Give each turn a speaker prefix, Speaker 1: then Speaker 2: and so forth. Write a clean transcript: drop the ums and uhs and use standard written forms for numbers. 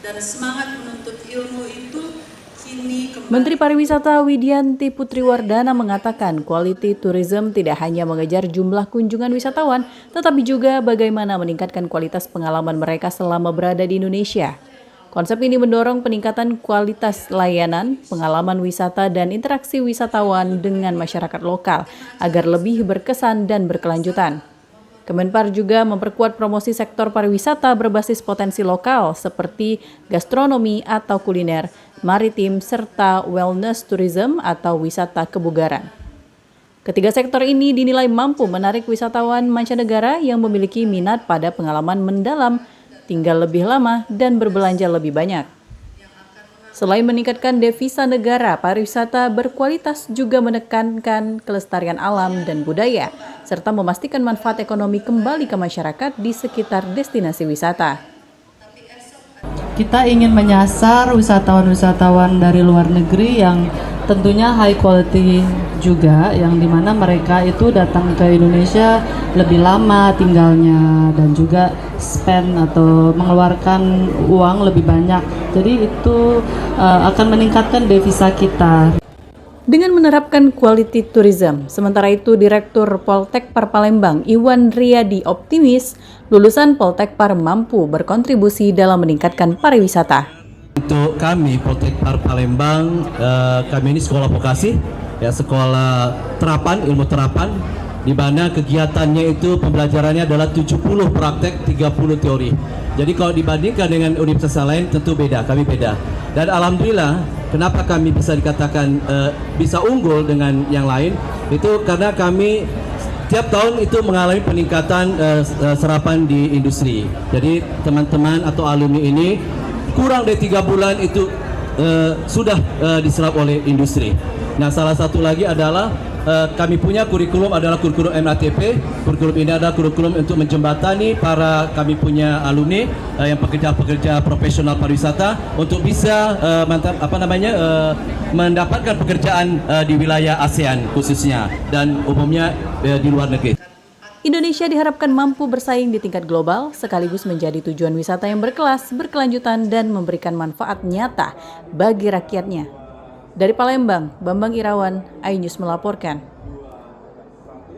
Speaker 1: dan semangat menuntut ilmu itu kini kembali.
Speaker 2: Menteri Pariwisata Widianti Putriwardana mengatakan quality tourism tidak hanya mengejar jumlah kunjungan wisatawan, tetapi juga bagaimana meningkatkan kualitas pengalaman mereka selama berada di Indonesia. Konsep ini mendorong peningkatan kualitas layanan, pengalaman wisata, dan interaksi wisatawan dengan masyarakat lokal agar lebih berkesan dan berkelanjutan. Kemenpar juga memperkuat promosi sektor pariwisata berbasis potensi lokal seperti gastronomi atau kuliner, maritim, serta wellness tourism atau wisata kebugaran. Ketiga sektor ini dinilai mampu menarik wisatawan mancanegara yang memiliki minat pada pengalaman mendalam, tinggal lebih lama, dan berbelanja lebih banyak. Selain meningkatkan devisa negara, pariwisata berkualitas juga menekankan kelestarian alam dan budaya, serta memastikan manfaat ekonomi kembali ke masyarakat di sekitar destinasi wisata.
Speaker 3: Kita ingin menyasar wisatawan-wisatawan dari luar negeri yang tentunya high quality juga, yang dimana mereka itu datang ke Indonesia lebih lama tinggalnya dan juga spend atau mengeluarkan uang lebih banyak. Jadi itu akan meningkatkan devisa kita.
Speaker 2: Dengan menerapkan quality tourism, sementara itu Direktur Poltekpar Palembang Iwan Riyadi optimis lulusan Poltekpar mampu berkontribusi dalam meningkatkan pariwisata.
Speaker 4: Untuk kami Poltekpar Palembang, kami ini sekolah vokasi, ya sekolah terapan, ilmu terapan, di mana kegiatannya itu pembelajarannya adalah 70 praktek, 30 teori. Jadi kalau dibandingkan dengan universitas lain tentu beda, kami beda. Dan alhamdulillah, kenapa kami bisa dikatakan bisa unggul dengan yang lain, itu karena kami tiap tahun itu mengalami peningkatan serapan di industri. Jadi teman-teman atau alumni ini kurang dari 3 bulan itu sudah diserap oleh industri. Nah, salah satu lagi adalah kami punya kurikulum adalah kurikulum MATP. Kurikulum ini adalah kurikulum untuk menjembatani para kami punya alumni yang pekerja-pekerja profesional pariwisata untuk bisa mendapatkan pekerjaan di wilayah ASEAN khususnya dan umumnya di luar negeri.
Speaker 2: Indonesia diharapkan mampu bersaing di tingkat global, sekaligus menjadi tujuan wisata yang berkelas, berkelanjutan, dan memberikan manfaat nyata bagi rakyatnya. Dari Palembang, Bambang Irawan, iNews melaporkan.